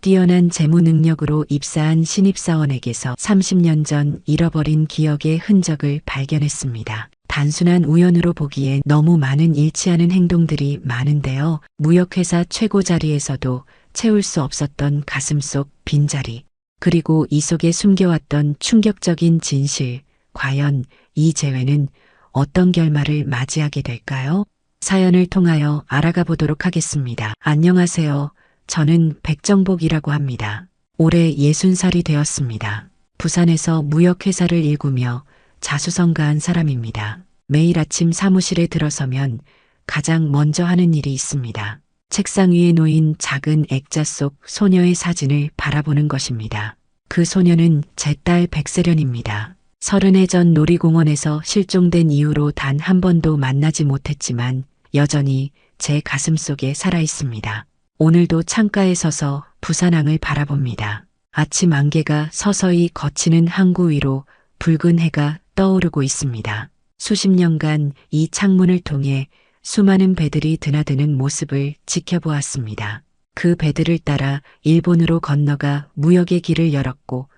뛰어난 재무 능력으로 입사한 신입사원에게서 30년 전 잃어버린 기억의 흔적을 발견했습니다. 단순한 우연으로 보기엔 너무 많은 일치하는 행동들이 많은데요. 무역회사 최고 자리에서도 채울 수 없었던 가슴속 빈자리, 그리고 이 속에 숨겨왔던 충격적인 진실, 과연 이 재회는 어떤 결말을 맞이하게 될까요? 사연을 통하여 알아가 보도록 하겠습니다. 안녕하세요. 저는 백정복이라고 합니다. 올해 60살이 되었습니다. 부산에서 무역회사를 일구며 자수성가한 사람입니다. 매일 아침 사무실에 들어서면 가장 먼저 하는 일이 있습니다. 책상 위에 놓인 작은 액자 속 소녀의 사진을 바라보는 것입니다. 그 소녀는 제 딸 백세련입니다. 30해 전 놀이공원에서 실종된 이후로 단 한 번도 만나지 못했지만 여전히 제 가슴 속에 살아 있습니다. 오늘도 창가에 서서 부산항을 바라봅니다. 아침 안개가 서서히 걷히는 항구 위로 붉은 해가 떠오르고 있습니다. 수십 년간 이 창문을 통해 수많은 배들이 드나드는 모습을 지켜보았습니다. 그 배들을 따라 일본으로 건너가 무역의 길을 열었고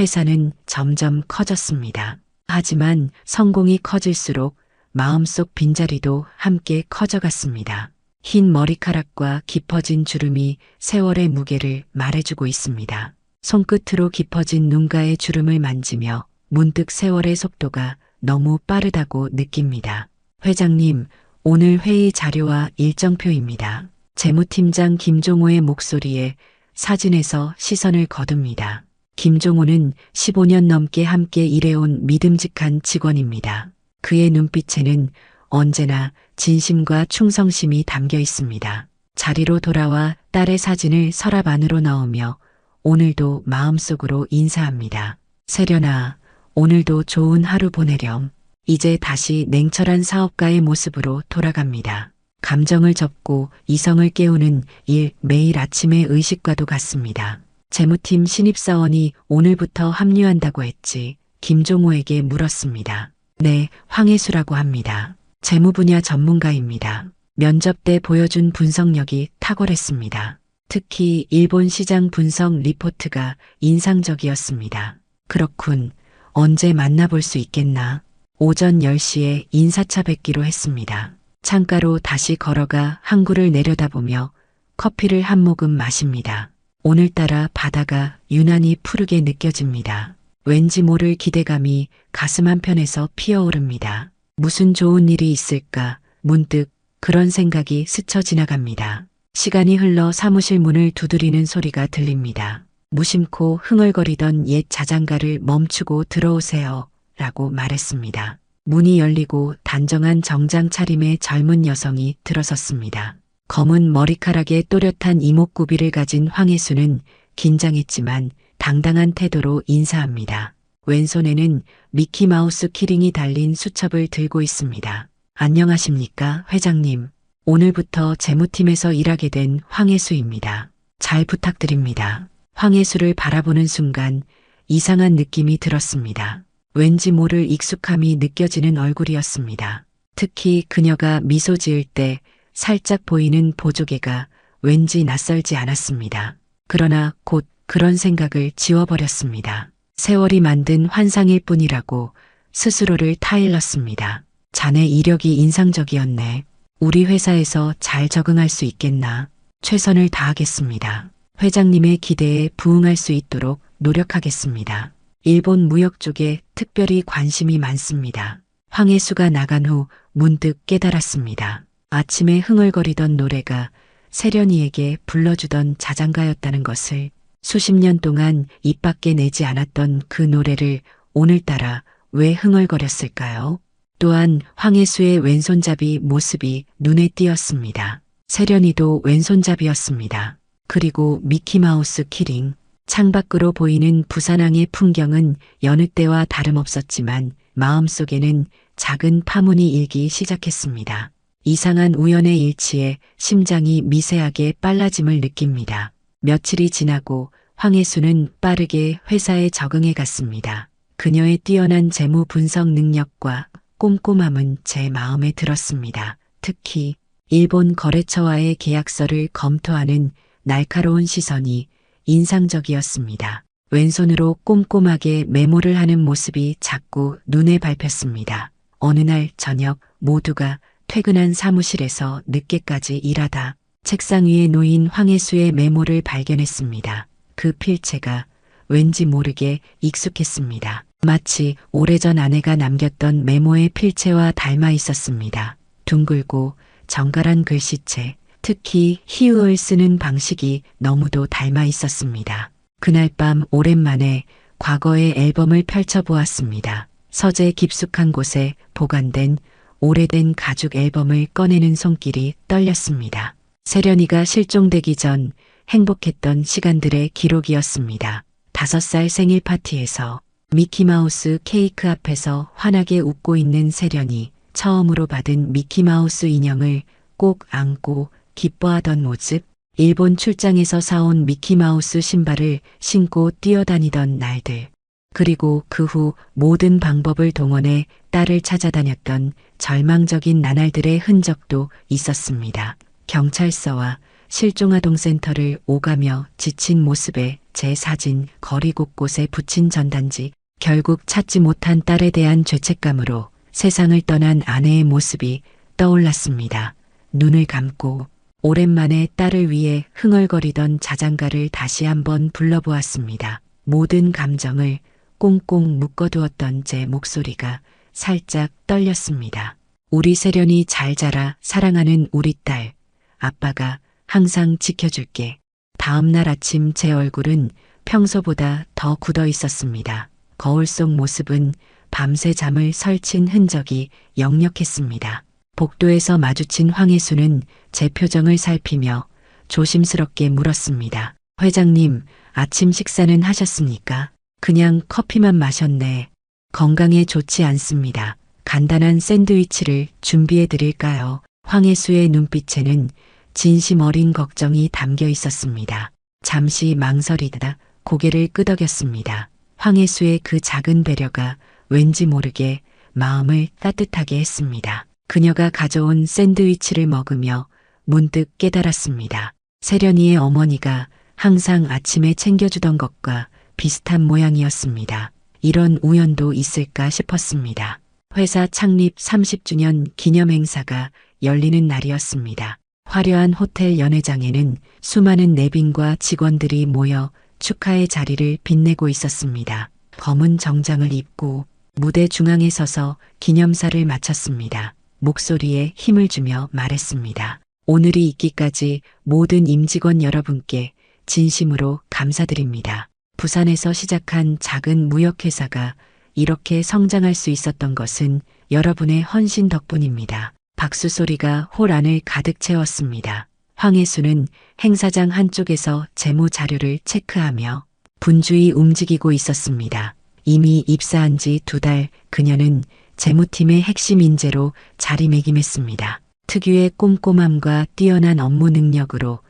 회사는 점점 커졌습니다. 하지만 성공이 커질수록 마음속 빈자리도 함께 커져갔습니다. 흰 머리카락과 깊어진 주름이 세월의 무게를 말해주고 있습니다. 손끝으로 깊어진 눈가의 주름을 만지며 문득 세월의 속도가 너무 빠르다고 느낍니다. 회장님, 오늘 회의 자료와 일정표입니다. 재무팀장 김종호의 목소리에 사진에서 시선을 거둡니다. 김종호는 15년 넘게 함께 일해온 믿음직한 직원입니다. 그의 눈빛에는 언제나 진심과 충성심이 담겨 있습니다. 자리로 돌아와 딸의 사진을 서랍 안으로 넣으며 오늘도 마음속으로 인사합니다. 세련아, 오늘도 좋은 하루 보내렴. 이제 다시 냉철한 사업가의 모습으로 돌아갑니다. 감정을 접고 이성을 깨우는 일, 매일 아침의 의식과도 같습니다. 재무팀 신입사원이 오늘부터 합류한다고 했지. 김종호에게 물었습니다. 네, 황혜수라고 합니다. 재무 분야 전문가입니다. 면접 때 보여준 분석력이 탁월했습니다. 특히 일본 시장 분석 리포트가 인상적이었습니다. 그렇군. 언제 만나볼 수 있겠나? 오전 10시에 인사차 뵙기로 했습니다. 창가로 다시 걸어가 항구를 내려다보며 커피를 한 모금 마십니다. 오늘따라 바다가 유난히 푸르게 느껴집니다. 왠지 모를 기대감이 가슴 한편에서 피어오릅니다. 무슨 좋은 일이 있을까? 문득 그런 생각이 스쳐 지나갑니다. 시간이 흘러 사무실 문을 두드리는 소리가 들립니다. 무심코 흥얼거리던 옛 자장가를 멈추고 들어오세요. 라고 말했습니다. 문이 열리고 단정한 정장 차림의 젊은 여성이 들어섰습니다. 검은 머리카락에 또렷한 이목구비를 가진 황혜수는 긴장했지만 당당한 태도로 인사합니다. 왼손에는 미키마우스 키링이 달린 수첩을 들고 있습니다. 안녕하십니까, 회장님. 오늘부터 재무팀에서 일하게 된 황혜수입니다. 잘 부탁드립니다. 황혜수를 바라보는 순간 이상한 느낌이 들었습니다. 왠지 모를 익숙함이 느껴지는 얼굴이었습니다. 특히 그녀가 미소 지을 때 살짝 보이는 보조개가 왠지 낯설지 않았습니다. 그러나 곧 그런 생각을 지워버렸습니다. 세월이 만든 환상일 뿐이라고 스스로를 타일렀습니다. 자네 이력이 인상적이었네. 우리 회사에서 잘 적응할 수 있겠나? 최선을 다하겠습니다. 회장님의 기대에 부응할 수 있도록 노력하겠습니다. 일본 무역 쪽에 특별히 관심이 많습니다. 황혜수가 나간 후 문득 깨달았습니다. 아침에 흥얼거리던 노래가 세련이에게 불러주던 자장가였다는 것을, 수십 년 동안 입 밖에 내지 않았던 그 노래를 오늘따라 왜 흥얼거렸을까요? 또한 황혜수의 왼손잡이 모습이 눈에 띄었습니다. 세련이도 왼손잡이였습니다. 그리고 미키마우스 키링. 창밖으로 보이는 부산항의 풍경은 여느 때와 다름없었지만 마음속에는 작은 파문이 일기 시작했습니다. 이상한 우연의 일치에 심장이 미세하게 빨라짐을 느낍니다. 며칠이 지나고 황혜수는 빠르게 회사에 적응해 갔습니다. 그녀의 뛰어난 재무 분석 능력과 꼼꼼함은 제 마음에 들었습니다. 특히 일본 거래처와의 계약서를 검토하는 날카로운 시선이 인상적이었습니다. 왼손으로 꼼꼼하게 메모를 하는 모습이 자꾸 눈에 밟혔습니다. 어느 날 저녁 모두가 퇴근한 사무실에서 늦게까지 일하다 책상 위에 놓인 황혜수의 메모를 발견했습니다. 그 필체가 왠지 모르게 익숙했습니다. 마치 오래전 아내가 남겼던 메모의 필체와 닮아 있었습니다. 둥글고 정갈한 글씨체, 특히 히읗을 쓰는 방식이 너무도 닮아 있었습니다. 그날 밤 오랜만에 과거의 앨범을 펼쳐보았습니다. 서재 깊숙한 곳에 보관된 오래된 가죽 앨범을 꺼내는 손길이 떨렸습니다. 세련이가 실종되기 전 행복했던 시간들의 기록이었습니다. 5살 생일 파티에서 미키마우스 케이크 앞에서 환하게 웃고 있는 세련이 처음으로 받은 미키마우스 인형을 꼭 안고 기뻐하던 모습, 일본 출장에서 사온 미키마우스 신발을 신고 뛰어다니던 날들, 그리고 그 후 모든 방법을 동원해 딸을 찾아다녔던 절망적인 나날들의 흔적도 있었습니다. 경찰서와 실종아동센터를 오가며 지친 모습에 제 사진, 거리 곳곳에 붙인 전단지, 결국 찾지 못한 딸에 대한 죄책감으로 세상을 떠난 아내의 모습이 떠올랐습니다. 눈을 감고 오랜만에 딸을 위해 흥얼거리던 자장가를 다시 한번 불러보았습니다. 모든 감정을 꽁꽁 묶어두었던 제 목소리가 살짝 떨렸습니다. 우리 세련이 잘 자라 사랑하는 우리 딸. 아빠가 항상 지켜줄게. 다음 날 아침 제 얼굴은 평소보다 더 굳어 있었습니다. 거울 속 모습은 밤새 잠을 설친 흔적이 역력했습니다. 복도에서 마주친 황혜수는 제 표정을 살피며 조심스럽게 물었습니다. 회장님, 아침 식사는 하셨습니까? 그냥 커피만 마셨네. 건강에 좋지 않습니다. 간단한 샌드위치를 준비해 드릴까요? 황혜수의 눈빛에는 진심 어린 걱정이 담겨 있었습니다. 잠시 망설이다 고개를 끄덕였습니다. 황혜수의 그 작은 배려가 왠지 모르게 마음을 따뜻하게 했습니다. 그녀가 가져온 샌드위치를 먹으며 문득 깨달았습니다. 세련이의 어머니가 항상 아침에 챙겨주던 것과 비슷한 모양이었습니다. 이런 우연도 있을까 싶었습니다. 회사 창립 30주년 기념 행사가 열리는 날이었습니다. 화려한 호텔 연회장에는 수많은 내빈과 직원들이 모여 축하의 자리를 빛내고 있었습니다. 검은 정장을 입고 무대 중앙에 서서 기념사를 마쳤습니다. 목소리에 힘을 주며 말했습니다. 오늘이 있기까지 모든 임직원 여러분께 진심으로 감사드립니다. 부산에서 시작한 작은 무역회사가 이렇게 성장할 수 있었던 것은 여러분의 헌신 덕분입니다. 박수 소리가 홀 안을 가득 채웠습니다. 황혜수는 행사장 한쪽에서 재무 자료를 체크하며 분주히 움직이고 있었습니다. 이미 입사한 지 2달 그녀는 재무팀의 핵심 인재로 자리매김했습니다. 특유의 꼼꼼함과 뛰어난 업무 능력으로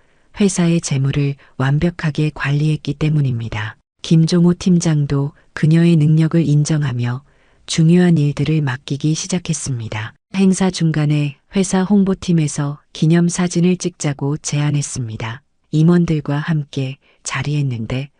회사의 재무를 완벽하게 관리했기 때문입니다. 김종호 팀장도 그녀의 능력을 인정하며 중요한 일들을 맡기기 시작했습니다. 행사 중간에 회사 홍보팀에서 기념사진을 찍자고 제안했습니다. 임원들과 함께 자리했는데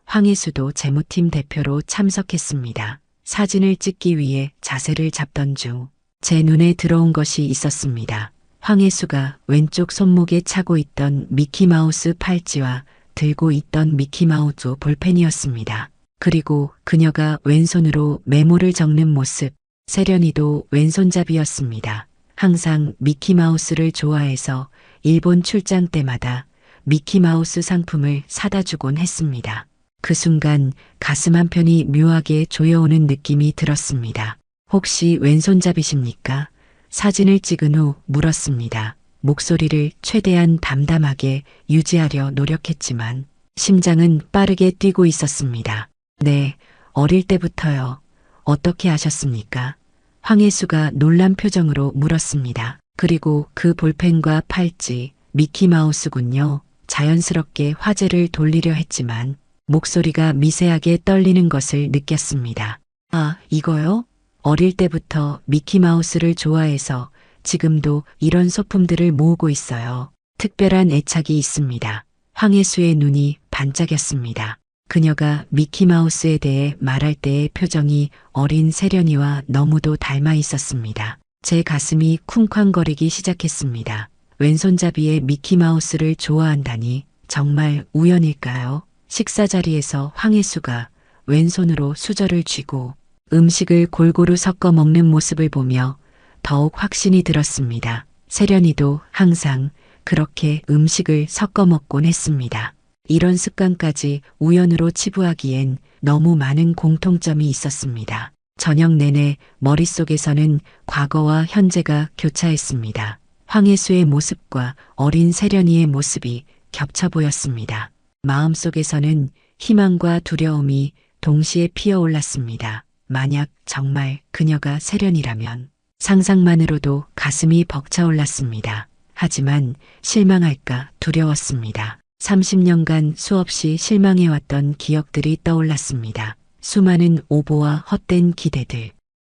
황혜수도 재무팀 대표로 참석했습니다. 사진을 찍기 위해 자세를 잡던 중 제 눈에 들어온 것이 있었습니다. 황혜수가 왼쪽 손목에 차고 있던 미키마우스 팔찌와 들고 있던 미키마우스 볼펜이었습니다. 그리고 그녀가 왼손으로 메모를 적는 모습, 세련이도 왼손잡이였습니다. 항상 미키마우스를 좋아해서 일본 출장 때마다 미키마우스 상품을 사다 주곤 했습니다. 그 순간 가슴 한편이 묘하게 조여오는 느낌이 들었습니다. 혹시 왼손잡이십니까? 사진을 찍은 후 물었습니다. 목소리를 최대한 담담하게 유지하려 노력했지만 심장은 빠르게 뛰고 있었습니다. 네, 어릴 때부터요. 어떻게 아셨습니까? 황혜수가 놀란 표정으로 물었습니다. 그리고 그 볼펜과 팔찌, 미키마우스군요. 자연스럽게 화제를 돌리려 했지만 목소리가 미세하게 떨리는 것을 느꼈습니다. 아, 이거요? 어릴 때부터 미키마우스를 좋아해서 지금도 이런 소품들을 모으고 있어요. 특별한 애착이 있습니다. 황혜수의 눈이 반짝였습니다. 그녀가 미키마우스에 대해 말할 때의 표정이 어린 세련이와 너무도 닮아 있었습니다. 제 가슴이 쿵쾅거리기 시작했습니다. 왼손잡이의 미키마우스를 좋아한다니 정말 우연일까요? 식사 자리에서 황혜수가 왼손으로 수저를 쥐고 음식을 골고루 섞어 먹는 모습을 보며 더욱 확신이 들었습니다. 세련이도 항상 그렇게 음식을 섞어 먹곤 했습니다. 이런 습관까지 우연으로 치부하기엔 너무 많은 공통점이 있었습니다. 저녁 내내 머릿속에서는 과거와 현재가 교차했습니다. 황혜수의 모습과 어린 세련이의 모습이 겹쳐 보였습니다. 마음속에서는 희망과 두려움이 동시에 피어올랐습니다. 만약 정말 그녀가 세련이라면 상상만으로도 가슴이 벅차올랐습니다. 하지만 실망할까 두려웠습니다. 30년간 수없이 실망해왔던 기억들이 떠올랐습니다. 수많은 오보와 헛된 기대들.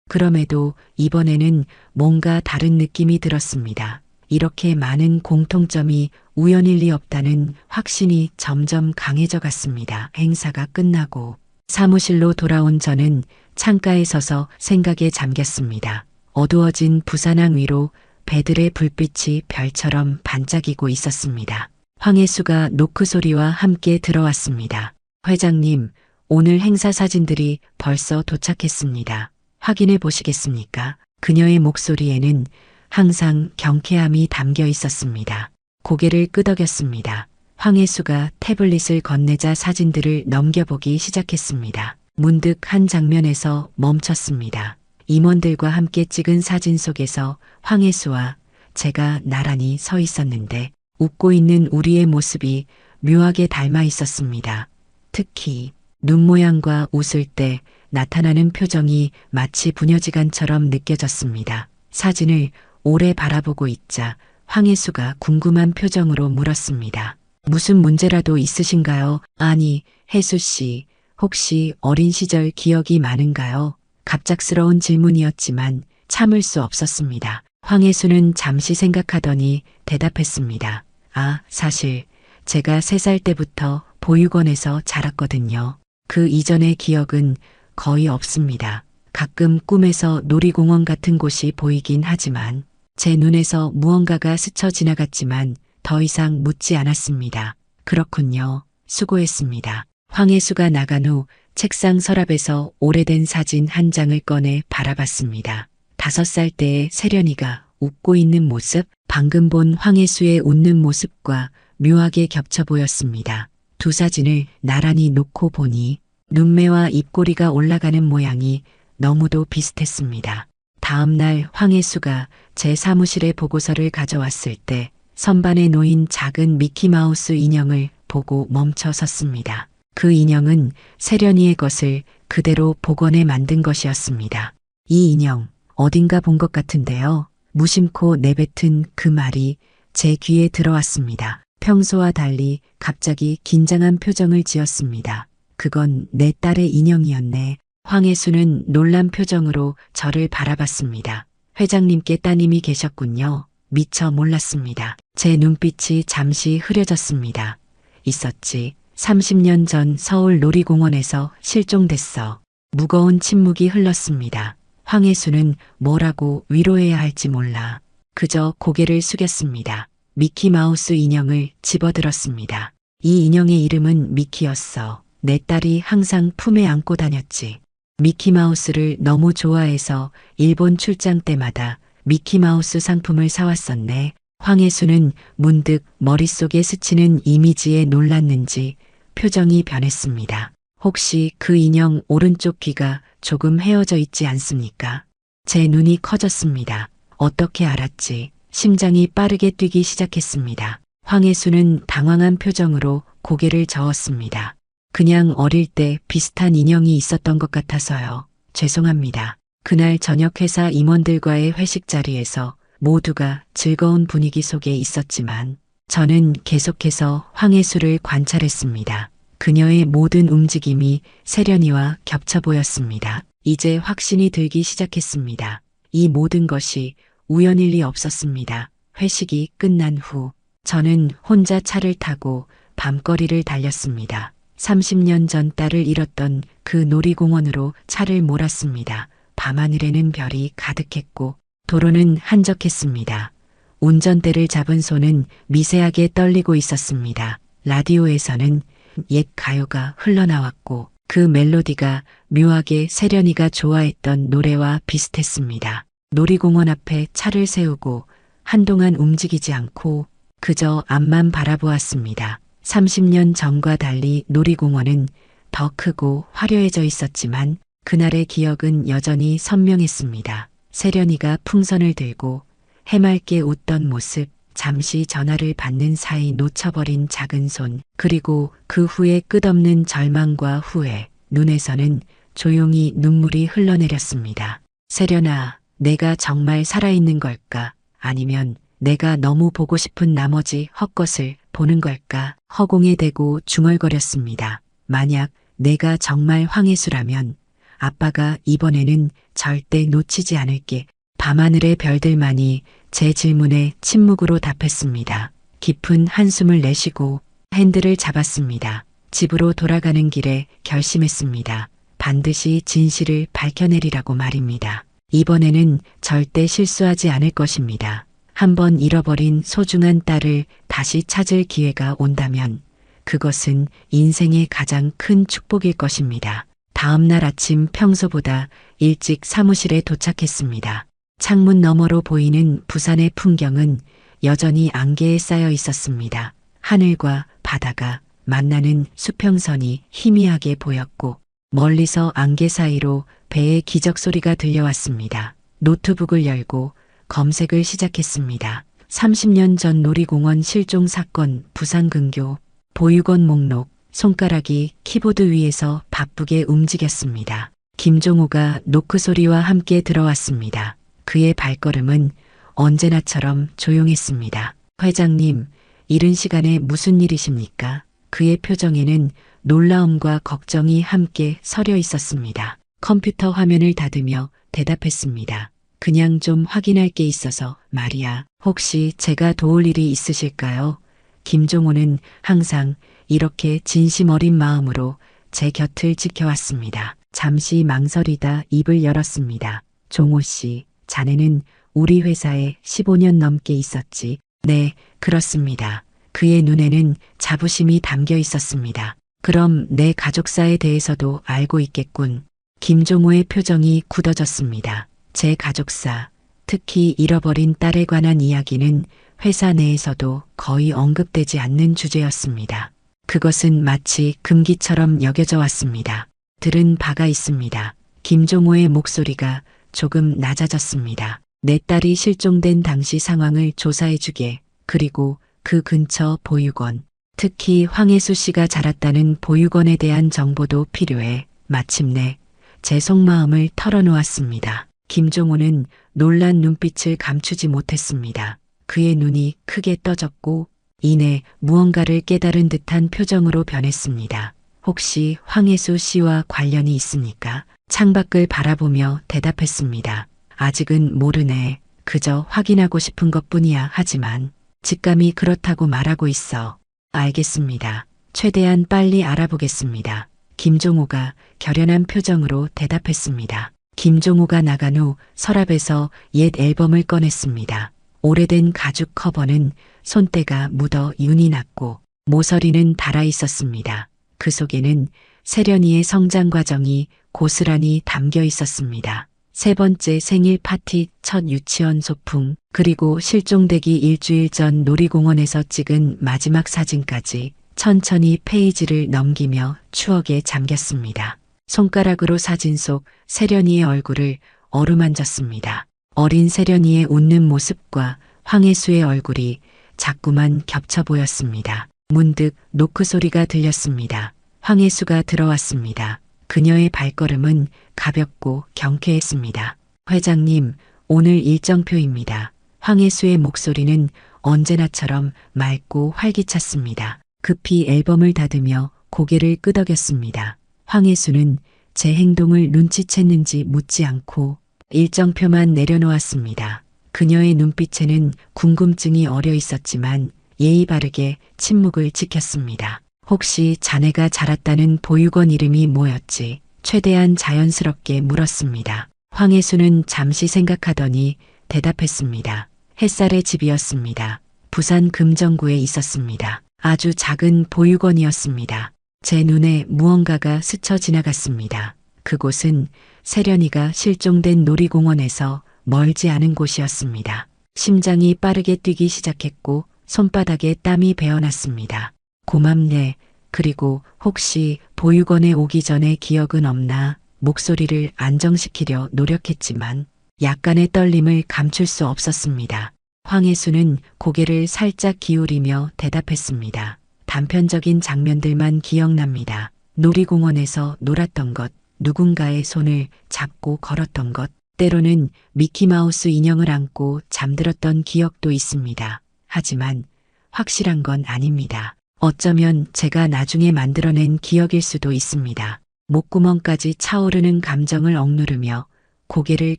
그럼에도 이번에는 뭔가 다른 느낌이 들었습니다. 이렇게 많은 공통점이 우연일 리 없다는 확신이 점점 강해져 갔습니다. 행사가 끝나고 사무실로 돌아온 저는 창가에 서서 생각에 잠겼습니다. 어두워진 부산항 위로 배들의 불빛이 별처럼 반짝이고 있었습니다. 황혜수가 노크 소리와 함께 들어왔습니다. 회장님, 오늘 행사 사진들이 벌써 도착했습니다. 확인해 보시겠습니까? 그녀의 목소리에는 항상 경쾌함이 담겨 있었습니다. 고개를 끄덕였습니다. 황혜수가 태블릿을 건네자 사진들을 넘겨보기 시작했습니다. 문득 한 장면에서 멈췄습니다. 임원들과 함께 찍은 사진 속에서 황혜수와 제가 나란히 서 있었는데 웃고 있는 우리의 모습이 묘하게 닮아 있었습니다. 특히 눈 모양과 웃을 때 나타나는 표정이 마치 부녀지간처럼 느껴졌습니다. 사진을 오래 바라보고 있자 황혜수가 궁금한 표정으로 물었습니다. 무슨 문제라도 있으신가요? 아니, 혜수 씨, 혹시 어린 시절 기억이 많은가요? 갑작스러운 질문이었지만 참을 수 없었습니다. 황혜수는 잠시 생각하더니 대답했습니다. 아, 사실 제가 3살 때부터 보육원에서 자랐거든요. 그 이전의 기억은 거의 없습니다. 가끔 꿈에서 놀이공원 같은 곳이 보이긴 하지만 제 눈에서 무언가가 스쳐 지나갔지만 더 이상 묻지 않았습니다. 그렇군요. 수고했습니다. 황혜수가 나간 후 책상 서랍에서 오래된 사진 한 장을 꺼내 바라봤습니다. 5살 때의 세련이가 웃고 있는 모습, 방금 본 황혜수의 웃는 모습과 묘하게 겹쳐 보였습니다. 두 사진을 나란히 놓고 보니 눈매와 입꼬리가 올라가는 모양이 너무도 비슷했습니다. 다음 날 황혜수가 제 사무실에 보고서를 가져왔을 때 선반에 놓인 작은 미키마우스 인형을 보고 멈춰 섰습니다. 그 인형은 세련이의 것을 그대로 복원해 만든 것이었습니다. 이 인형 어딘가 본 것 같은데요. 무심코 내뱉은 그 말이 제 귀에 들어왔습니다. 평소와 달리 갑자기 긴장한 표정을 지었습니다. 그건 내 딸의 인형이었네. 황혜수는 놀란 표정으로 저를 바라봤습니다. 회장님께 따님이 계셨군요. 미처 몰랐습니다. 제 눈빛이 잠시 흐려졌습니다. 있었지. 30년 전 서울 놀이공원에서 실종됐어. 무거운 침묵이 흘렀습니다. 황혜수는 뭐라고 위로해야 할지 몰라 그저 고개를 숙였습니다. 미키마우스 인형을 집어들었습니다. 이 인형의 이름은 미키였어. 내 딸이 항상 품에 안고 다녔지. 미키마우스를 너무 좋아해서 일본 출장 때마다 미키마우스 상품을 사왔었네. 황혜수는 문득 머릿속에 스치는 이미지에 놀랐는지 표정이 변했습니다. 혹시 그 인형 오른쪽 귀가 조금 헤어져 있지 않습니까? 제 눈이 커졌습니다. 어떻게 알았지? 심장이 빠르게 뛰기 시작했습니다. 황혜수는 당황한 표정으로 고개를 저었습니다. 그냥 어릴 때 비슷한 인형이 있었던 것 같아서요. 죄송합니다. 그날 저녁 회사 임원들과의 회식 자리에서 모두가 즐거운 분위기 속에 있었지만 저는 계속해서 황혜수를 관찰했습니다. 그녀의 모든 움직임이 세련이와 겹쳐 보였습니다. 이제 확신이 들기 시작했습니다. 이 모든 것이 우연일 리 없었습니다. 회식이 끝난 후 저는 혼자 차를 타고 밤거리를 달렸습니다. 30년 전 딸을 잃었던 그 놀이공원으로 차를 몰았습니다. 밤하늘에는 별이 가득했고 도로는 한적했습니다. 운전대를 잡은 손은 미세하게 떨리고 있었습니다. 라디오에서는 옛 가요가 흘러나왔고 그 멜로디가 묘하게 세련이가 좋아했던 노래와 비슷했습니다. 놀이공원 앞에 차를 세우고 한동안 움직이지 않고 그저 앞만 바라보았습니다. 30년 전과 달리 놀이공원은 더 크고 화려해져 있었지만 그날의 기억은 여전히 선명했습니다. 세련이가 풍선을 들고 해맑게 웃던 모습, 잠시 전화를 받는 사이 놓쳐버린 작은 손, 그리고 그 후에 끝없는 절망과 후회, 눈에서는 조용히 눈물이 흘러내렸습니다. 세련아, 내가 정말 살아있는 걸까? 아니면 내가 너무 보고 싶은 나머지 헛것을 보는 걸까? 허공에 대고 중얼거렸습니다. 만약 내가 정말 황혜수라면 아빠가 이번에는 절대 놓치지 않을게. 밤하늘의 별들만이 제 질문에 침묵으로 답했습니다. 깊은 한숨을 내쉬고 핸들을 잡았습니다. 집으로 돌아가는 길에 결심했습니다. 반드시 진실을 밝혀내리라고 말입니다. 이번에는 절대 실수하지 않을 것입니다. 한번 잃어버린 소중한 딸을 다시 찾을 기회가 온다면 그것은 인생의 가장 큰 축복일 것입니다. 다음 날 아침 평소보다 일찍 사무실에 도착했습니다. 창문 너머로 보이는 부산의 풍경은 여전히 안개에 쌓여 있었습니다. 하늘과 바다가 만나는 수평선이 희미하게 보였고 멀리서 안개 사이로 배의 기적 소리가 들려왔습니다. 노트북을 열고 검색을 시작했습니다. 30년 전 놀이공원 실종 사건 부산 근교 보육원 목록 손가락이 키보드 위에서 바쁘게 움직였습니다. 김종호가 노크 소리와 함께 들어왔습니다. 그의 발걸음은 언제나처럼 조용했습니다. 회장님, 이른 시간에 무슨 일이십니까? 그의 표정에는 놀라움과 걱정이 함께 서려 있었습니다. 컴퓨터 화면을 닫으며 대답했습니다. 그냥 좀 확인할 게 있어서 말이야. 혹시 제가 도울 일이 있으실까요? 김종호는 항상 이렇게 진심 어린 마음으로 제 곁을 지켜왔습니다. 잠시 망설이다 입을 열었습니다. 종호 씨, 자네는 우리 회사에 15년 넘게 있었지. 네, 그렇습니다. 그의 눈에는 자부심이 담겨 있었습니다. 그럼 내 가족사에 대해서도 알고 있겠군. 김종호의 표정이 굳어졌습니다. 제 가족사, 특히 잃어버린 딸에 관한 이야기는 회사 내에서도 거의 언급되지 않는 주제였습니다. 그것은 마치 금기처럼 여겨져 왔습니다. 들은 바가 있습니다. 김종호의 목소리가 조금 낮아졌습니다. 내 딸이 실종된 당시 상황을 조사해주게. 그리고 그 근처 보육원, 특히 황혜수 씨가 자랐다는 보육원에 대한 정보도 필요해. 마침내 제 속마음을 털어놓았습니다. 김종호는 놀란 눈빛을 감추지 못했습니다. 그의 눈이 크게 떠졌고 이내 무언가를 깨달은 듯한 표정으로 변했습니다. 혹시 황혜수 씨와 관련이 있습니까? 창밖을 바라보며 대답했습니다. 아직은 모르네. 그저 확인하고 싶은 것뿐이야. 하지만 직감이 그렇다고 말하고 있어. 알겠습니다. 최대한 빨리 알아보겠습니다. 김종호가 결연한 표정으로 대답했습니다. 김종호가 나간 후 서랍에서 옛 앨범을 꺼냈습니다. 오래된 가죽 커버는 손때가 묻어 윤이 났고 모서리는 닳아 있었습니다. 그 속에는 세련이의 성장 과정이 고스란히 담겨 있었습니다. 세 번째 생일 파티, 첫 유치원 소풍, 그리고 실종되기 일주일 전 놀이공원에서 찍은 마지막 사진까지 천천히 페이지를 넘기며 추억에 잠겼습니다. 손가락으로 사진 속 세련이의 얼굴을 어루만졌습니다. 어린 세련이의 웃는 모습과 황혜수의 얼굴이 자꾸만 겹쳐 보였습니다. 문득 노크 소리가 들렸습니다. 황혜수가 들어왔습니다. 그녀의 발걸음은 가볍고 경쾌했습니다. 회장님, 오늘 일정표입니다. 황혜수의 목소리는 언제나처럼 맑고 활기찼습니다. 급히 앨범을 닫으며 고개를 끄덕였습니다. 황혜수는 제 행동을 눈치챘는지 묻지 않고 일정표만 내려놓았습니다. 그녀의 눈빛에는 궁금증이 어려 있었지만 예의 바르게 침묵을 지켰습니다. 혹시 자네가 자랐다는 보육원 이름이 뭐였지? 최대한 자연스럽게 물었습니다. 황혜수는 잠시 생각하더니 대답했습니다. 햇살의 집이었습니다. 부산 금정구에 있었습니다. 아주 작은 보육원이었습니다. 제 눈에 무언가가 스쳐 지나갔습니다. 그곳은 세련이가 실종된 놀이공원에서 멀지 않은 곳이었습니다. 심장이 빠르게 뛰기 시작했고 손바닥에 땀이 배어났습니다. 고맙네. 그리고 혹시 보육원에 오기 전에 기억은 없나? 목소리를 안정시키려 노력했지만 약간의 떨림을 감출 수 없었습니다. 황혜수는 고개를 살짝 기울이며 대답했습니다. 단편적인 장면들만 기억납니다. 놀이공원에서 놀았던 것, 누군가의 손을 잡고 걸었던 것, 때로는 미키마우스 인형을 안고 잠들었던 기억도 있습니다. 하지만 확실한 건 아닙니다. 어쩌면 제가 나중에 만들어낸 기억일 수도 있습니다. 목구멍까지 차오르는 감정을 억누르며 고개를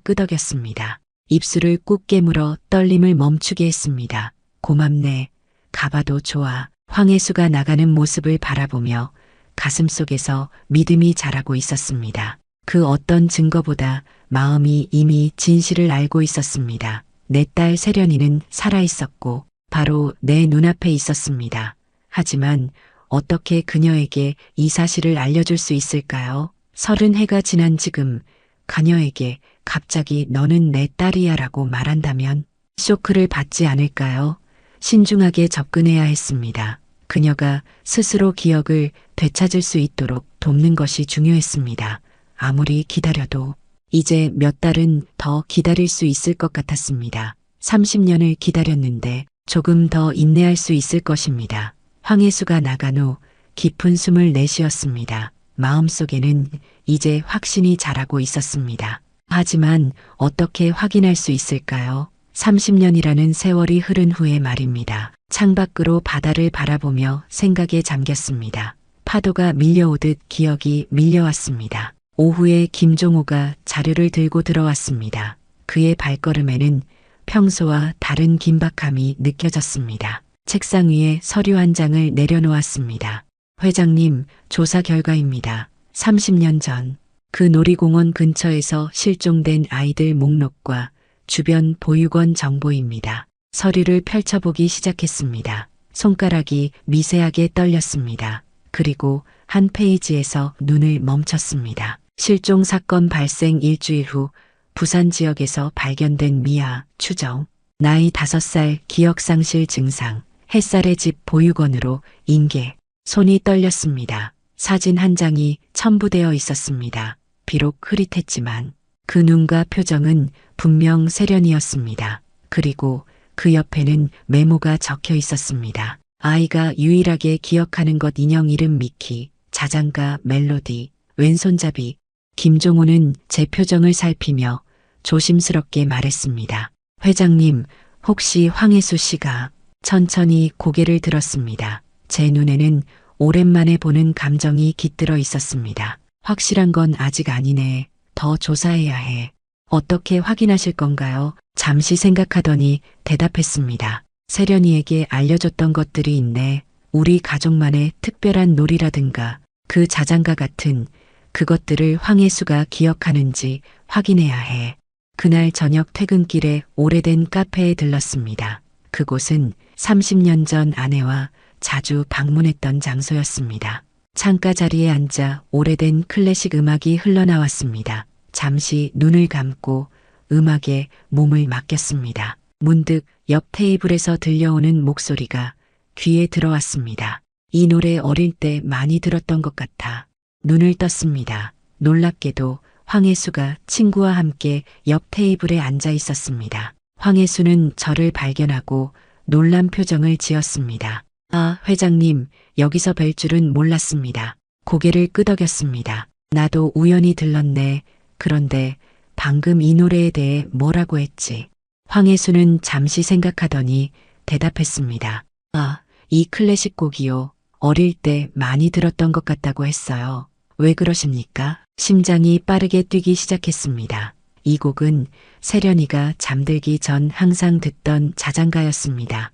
끄덕였습니다. 입술을 꾹 깨물어 떨림을 멈추게 했습니다. 고맙네. 가봐도 좋아. 황혜수가 나가는 모습을 바라보며 가슴속에서 믿음이 자라고 있었습니다. 그 어떤 증거보다 마음이 이미 진실을 알고 있었습니다. 내 딸 세련이는 살아있었고 바로 내 눈앞에 있었습니다. 하지만 어떻게 그녀에게 이 사실을 알려줄 수 있을까요? 30해가 지난 지금 그녀에게 갑자기 너는 내 딸이야 라고 말한다면 쇼크를 받지 않을까요? 신중하게 접근해야 했습니다. 그녀가 스스로 기억을 되찾을 수 있도록 돕는 것이 중요했습니다. 아무리 기다려도 이제 몇 달은 더 기다릴 수 있을 것 같았습니다. 30년을 기다렸는데 조금 더 인내할 수 있을 것입니다. 황혜수가 나간 후 깊은 숨을 내쉬었습니다. 마음속에는 이제 확신이 자라고 있었습니다. 하지만 어떻게 확인할 수 있을까요? 30년이라는 세월이 흐른 후의 말입니다. 창밖으로 바다를 바라보며 생각에 잠겼습니다. 파도가 밀려오듯 기억이 밀려왔습니다. 오후에 김종호가 자료를 들고 들어왔습니다. 그의 발걸음에는 평소와 다른 긴박함이 느껴졌습니다. 책상 위에 서류 한 장을 내려놓았습니다. 회장님, 조사 결과입니다. 30년 전 그 놀이공원 근처에서 실종된 아이들 목록과 주변 보육원 정보입니다. 서류를 펼쳐보기 시작했습니다. 손가락이 미세하게 떨렸습니다. 그리고 한 페이지에서 눈을 멈췄습니다. 실종 사건 발생 일주일 후 부산 지역에서 발견된 미아, 추정, 나이 5살 기억상실 증상, 햇살의 집 보육원으로 인계, 손이 떨렸습니다. 사진 한 장이 첨부되어 있었습니다. 비록 흐릿했지만 그 눈과 표정은 분명 세련이었습니다. 그리고 그 옆에는 메모가 적혀 있었습니다. 아이가 유일하게 기억하는 것 인형 이름 미키, 자장가 멜로디, 왼손잡이. 김종호는 제 표정을 살피며 조심스럽게 말했습니다. 회장님, 혹시 황혜수 씨가? 천천히 고개를 들었습니다. 제 눈에는 오랜만에 보는 감정이 깃들어 있었습니다. 확실한 건 아직 아니네. 더 조사해야 해. 어떻게 확인하실 건가요? 잠시 생각하더니 대답했습니다. 세련이에게 알려줬던 것들이 있네. 우리 가족만의 특별한 놀이라든가 그 자장가 같은 그것들을 황혜수가 기억하는지 확인해야 해. 그날 저녁 퇴근길에 오래된 카페에 들렀습니다. 그곳은 30년 전 아내와 자주 방문했던 장소였습니다. 창가 자리에 앉아 오래된 클래식 음악이 흘러나왔습니다. 잠시 눈을 감고 음악에 몸을 맡겼습니다. 문득 옆 테이블에서 들려오는 목소리가 귀에 들어왔습니다. 이 노래 어릴 때 많이 들었던 것 같아. 눈을 떴습니다. 놀랍게도 황혜수가 친구와 함께 옆 테이블에 앉아 있었습니다. 황혜수는 저를 발견하고 놀란 표정을 지었습니다. 아, 회장님, 여기서 뵐 줄은 몰랐습니다. 고개를 끄덕였습니다. 나도 우연히 들렀네. 그런데 방금 이 노래에 대해 뭐라고 했지? 황혜수는 잠시 생각하더니 대답했습니다. 아, 이 클래식 곡이요. 어릴 때 많이 들었던 것 같다고 했어요. 왜 그러십니까? 심장이 빠르게 뛰기 시작했습니다. 이 곡은 세련이가 잠들기 전 항상 듣던 자장가였습니다.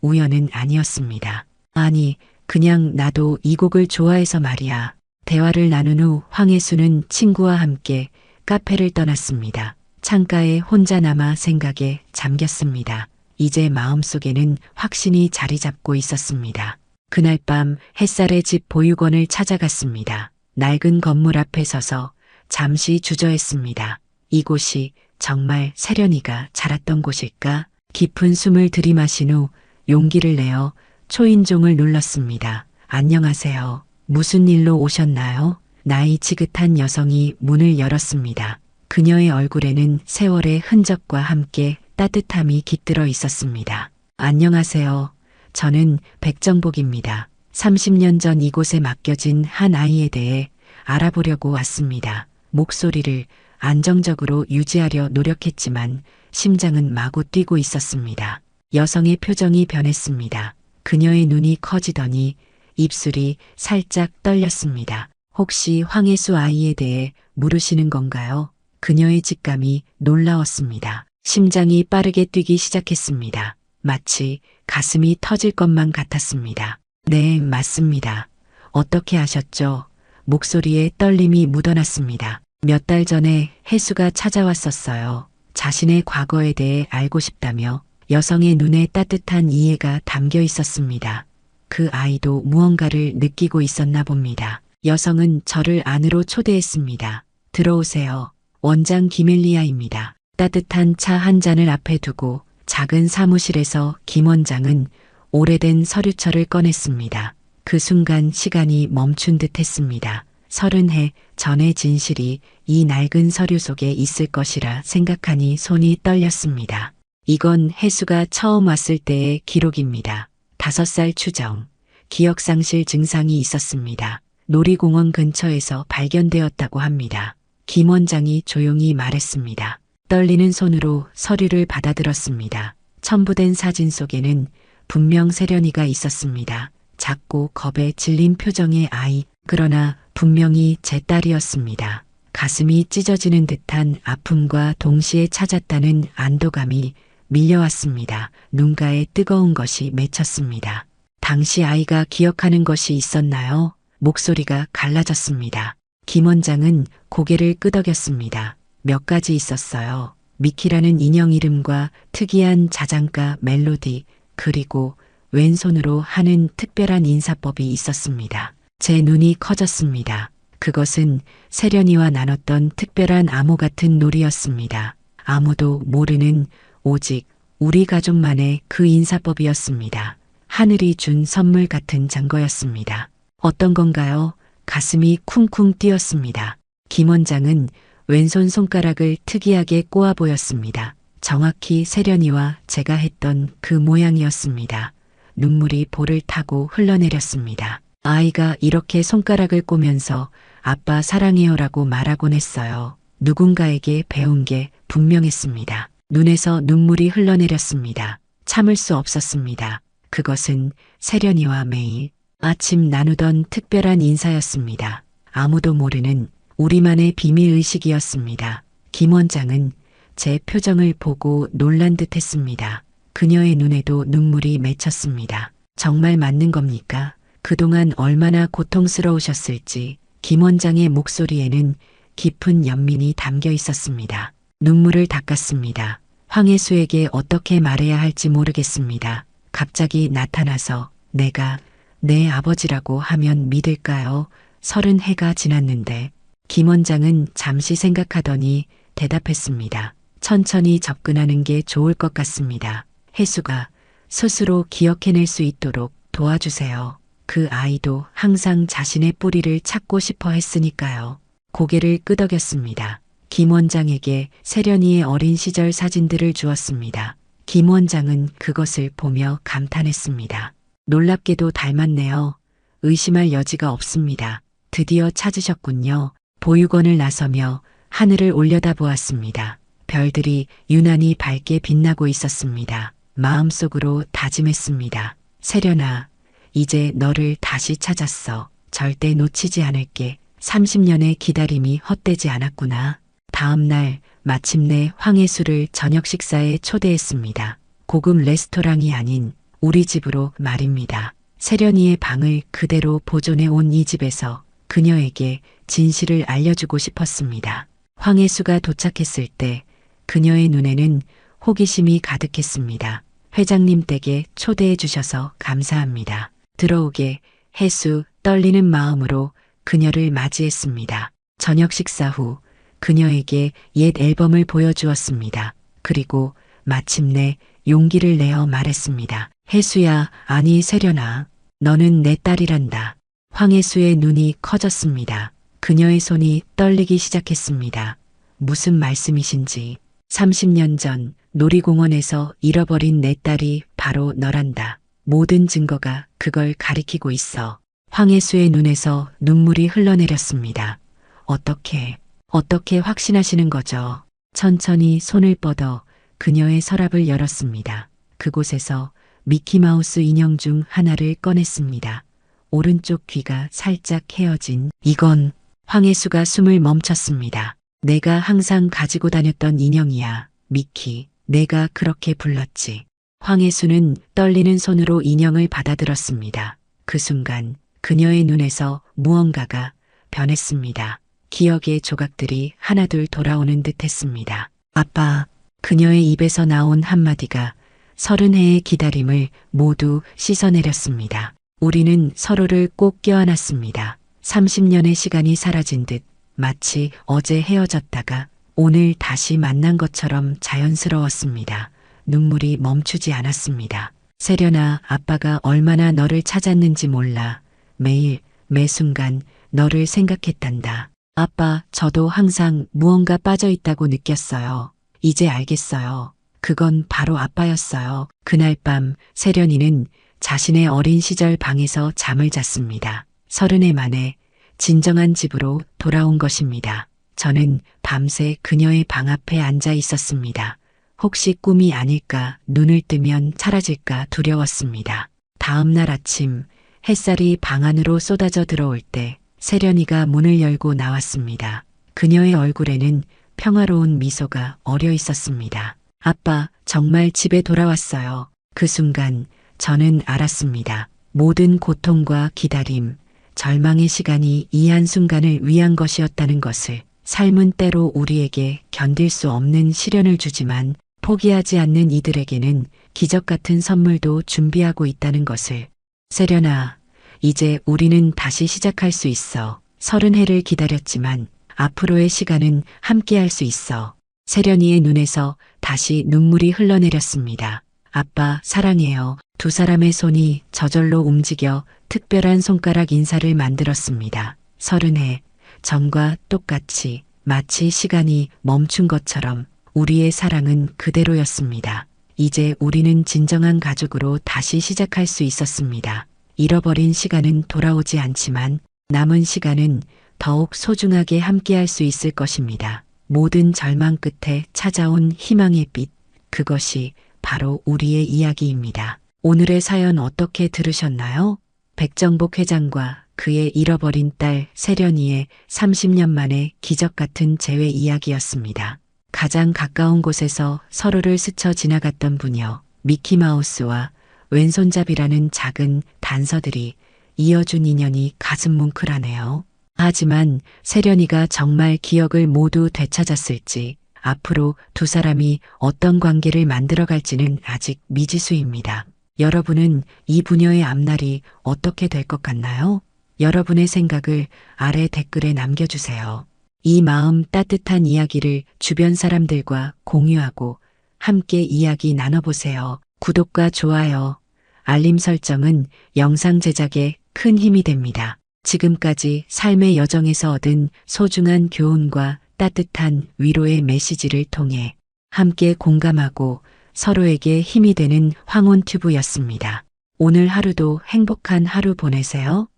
우연은 아니었습니다. 아니, 그냥 나도 이 곡을 좋아해서 말이야. 대화를 나눈 후 황혜수는 친구와 함께 카페를 떠났습니다. 창가에 혼자 남아 생각에 잠겼습니다. 이제 마음속에는 확신이 자리 잡고 있었습니다. 그날 밤 햇살의 집 보육원을 찾아갔습니다. 낡은 건물 앞에 서서 잠시 주저했습니다. 이곳이 정말 세련이가 자랐던 곳일까? 깊은 숨을 들이마신 후 용기를 내어 초인종을 눌렀습니다. 안녕하세요. 무슨 일로 오셨나요? 나이 지긋한 여성이 문을 열었습니다. 그녀의 얼굴에는 세월의 흔적과 함께 따뜻함이 깃들어 있었습니다. 안녕하세요. 저는 백정복입니다. 30년 전 이곳에 맡겨진 한 아이에 대해 알아보려고 왔습니다. 목소리를 안정적으로 유지하려 노력했지만 심장은 마구 뛰고 있었습니다. 여성의 표정이 변했습니다. 그녀의 눈이 커지더니 입술이 살짝 떨렸습니다. 혹시 황혜수 아이에 대해 물으시는 건가요? 그녀의 직감이 놀라웠습니다. 심장이 빠르게 뛰기 시작했습니다. 마치 가슴이 터질 것만 같았습니다. 네, 맞습니다. 어떻게 아셨죠? 목소리에 떨림이 묻어났습니다. 몇 달 전에 혜수가 찾아왔었어요. 자신의 과거에 대해 알고 싶다며 여성의 눈에 따뜻한 이해가 담겨 있었습니다. 그 아이도 무언가를 느끼고 있었나 봅니다. 여성은 저를 안으로 초대했습니다. 들어오세요. 원장 김엘리아입니다. 따뜻한 차 한 잔을 앞에 두고 작은 사무실에서 김 원장은 오래된 서류철을 꺼냈습니다. 그 순간 시간이 멈춘 듯 했습니다. 30해 전의 진실이 이 낡은 서류 속에 있을 것이라 생각하니 손이 떨렸습니다. 이건 혜수가 처음 왔을 때의 기록입니다. 5살 추정, 기억상실 증상이 있었습니다. 놀이공원 근처에서 발견되었다고 합니다. 김 원장이 조용히 말했습니다. 떨리는 손으로 서류를 받아들었습니다. 첨부된 사진 속에는 분명 세련이가 있었습니다. 작고 겁에 질린 표정의 아이, 그러나 분명히 제 딸이었습니다. 가슴이 찢어지는 듯한 아픔과 동시에 찾았다는 안도감이 밀려왔습니다. 눈가에 뜨거운 것이 맺혔습니다. 당시 아이가 기억하는 것이 있었나요? 목소리가 갈라졌습니다. 김 원장은 고개를 끄덕였습니다. 몇 가지 있었어요. 미키라는 인형 이름과 특이한 자장가 멜로디, 그리고 왼손으로 하는 특별한 인사법이 있었습니다. 제 눈이 커졌습니다. 그것은 세련이와 나눴던 특별한 암호 같은 놀이였습니다. 아무도 모르는 오직 우리 가족만의 그 인사법이었습니다. 하늘이 준 선물 같은 증거였습니다. 어떤 건가요? 가슴이 쿵쿵 뛰었습니다. 김 원장은 왼손 손가락을 특이하게 꼬아 보였습니다. 정확히 세련이와 제가 했던 그 모양이었습니다. 눈물이 볼을 타고 흘러내렸습니다. 아이가 이렇게 손가락을 꼬면서 아빠 사랑해요라고 말하곤 했어요. 누군가에게 배운 게 분명했습니다. 눈에서 눈물이 흘러내렸습니다. 참을 수 없었습니다. 그것은 세련이와 매일 아침 나누던 특별한 인사였습니다. 아무도 모르는 우리만의 비밀의식이었습니다. 김 원장은 제 표정을 보고 놀란 듯 했습니다. 그녀의 눈에도 눈물이 맺혔습니다. 정말 맞는 겁니까? 그동안 얼마나 고통스러우셨을지 김 원장의 목소리에는 깊은 연민이 담겨 있었습니다. 눈물을 닦았습니다. 황혜수에게 어떻게 말해야 할지 모르겠습니다. 갑자기 나타나서 내가 내 아버지라고 하면 믿을까요? 30해가 지났는데 김 원장은 잠시 생각하더니 대답했습니다. 천천히 접근하는 게 좋을 것 같습니다. 혜수가 스스로 기억해낼 수 있도록 도와주세요. 그 아이도 항상 자신의 뿌리를 찾고 싶어 했으니까요. 고개를 끄덕였습니다. 김 원장에게 세련이의 어린 시절 사진들을 주었습니다. 김 원장은 그것을 보며 감탄했습니다. 놀랍게도 닮았네요. 의심할 여지가 없습니다. 드디어 찾으셨군요. 보육원을 나서며 하늘을 올려다보았습니다. 별들이 유난히 밝게 빛나고 있었습니다. 마음속으로 다짐했습니다. 세련아, 이제 너를 다시 찾았어. 절대 놓치지 않을게. 30년의 기다림이 헛되지 않았구나. 다음 날 마침내 황혜수를 저녁 식사에 초대했습니다. 고급 레스토랑이 아닌 우리 집으로 말입니다. 세련이의 방을 그대로 보존해 온 이 집에서 그녀에게 진실을 알려주고 싶었습니다. 황혜수가 도착했을 때 그녀의 눈에는 호기심이 가득했습니다. 회장님 댁에 초대해 주셔서 감사합니다. 들어오게 혜수 떨리는 마음으로 그녀를 맞이했습니다. 저녁 식사 후 그녀에게 옛 앨범을 보여주었습니다. 그리고 마침내 용기를 내어 말했습니다. 혜수야, 아니 세련아, 너는 내 딸이란다. 황혜수의 눈이 커졌습니다. 그녀의 손이 떨리기 시작했습니다. 무슨 말씀이신지. 30년 전 놀이공원에서 잃어버린 내 딸이 바로 너란다. 모든 증거가 그걸 가리키고 있어. 황혜수의 눈에서 눈물이 흘러내렸습니다. 어떻게 확신하시는 거죠? 천천히 손을 뻗어 그녀의 서랍을 열었습니다. 그곳에서 미키마우스 인형 중 하나를 꺼냈습니다. 오른쪽 귀가 살짝 헤어진 이건. 황혜수가 숨을 멈췄습니다. 내가 항상 가지고 다녔던 인형이야. 미키. 내가 그렇게 불렀지. 황혜수는 떨리는 손으로 인형을 받아들었습니다. 그 순간 그녀의 눈에서 무언가가 변했습니다. 기억의 조각들이 하나둘 돌아오는 듯 했습니다. 아빠. 그녀의 입에서 나온 한마디가 30해의 기다림을 모두 씻어내렸습니다. 우리는 서로를 꼭 껴안았습니다. 30년의 시간이 사라진 듯 마치 어제 헤어졌다가 오늘 다시 만난 것처럼 자연스러웠습니다. 눈물이 멈추지 않았습니다. 세련아, 아빠가 얼마나 너를 찾았는지 몰라. 매일, 매 순간 너를 생각했단다. 아빠, 저도 항상 무언가 빠져 있다고 느꼈어요. 이제 알겠어요. 그건 바로 아빠였어요. 그날 밤 세련이는 자신의 어린 시절 방에서 잠을 잤습니다. 30해 만에 진정한 집으로 돌아온 것입니다. 저는 밤새 그녀의 방 앞에 앉아 있었습니다. 혹시 꿈이 아닐까, 눈을 뜨면 사라질까 두려웠습니다. 다음 날 아침 햇살이 방 안으로 쏟아져 들어올 때 세련이가 문을 열고 나왔습니다. 그녀의 얼굴에는 평화로운 미소가 어려 있었습니다. 아빠, 정말 집에 돌아왔어요. 그 순간 저는 알았습니다. 모든 고통과 기다림, 절망의 시간이 이 한순간을 위한 것이었다는 것을. 삶은 때로 우리에게 견딜 수 없는 시련을 주지만 포기하지 않는 이들에게는 기적 같은 선물도 준비하고 있다는 것을. 세련아, 이제 우리는 다시 시작할 수 있어. 30해를 기다렸지만 앞으로의 시간은 함께할 수 있어. 세련이의 눈에서 다시 눈물이 흘러내렸습니다. 아빠, 사랑해요. 두 사람의 손이 저절로 움직여 특별한 손가락 인사를 만들었습니다. 30해 전과 똑같이 마치 시간이 멈춘 것처럼 우리의 사랑은 그대로였습니다. 이제 우리는 진정한 가족으로 다시 시작할 수 있었습니다. 잃어버린 시간은 돌아오지 않지만 남은 시간은 더욱 소중하게 함께할 수 있을 것입니다. 모든 절망 끝에 찾아온 희망의 빛, 그것이 바로 우리의 이야기입니다. 오늘의 사연 어떻게 들으셨나요? 백정복 회장과 그의 잃어버린 딸 세련이의 30년 만의 기적 같은 재회 이야기였습니다. 가장 가까운 곳에서 서로를 스쳐 지나갔던 부녀, 미키마우스와 왼손잡이라는 작은 단서들이 이어준 인연이 가슴 뭉클하네요. 하지만 세련이가 정말 기억을 모두 되찾았을지, 앞으로 두 사람이 어떤 관계를 만들어갈지는 아직 미지수입니다. 여러분은 이 부녀의 앞날이 어떻게 될 것 같나요? 여러분의 생각을 아래 댓글에 남겨주세요. 이 마음 따뜻한 이야기를 주변 사람들과 공유하고 함께 이야기 나눠보세요. 구독과 좋아요, 알림 설정은 영상 제작에 큰 힘이 됩니다. 지금까지 삶의 여정에서 얻은 소중한 교훈과 따뜻한 위로의 메시지를 통해 함께 공감하고 서로에게 힘이 되는 황혼튜브였습니다. 오늘 하루도 행복한 하루 보내세요.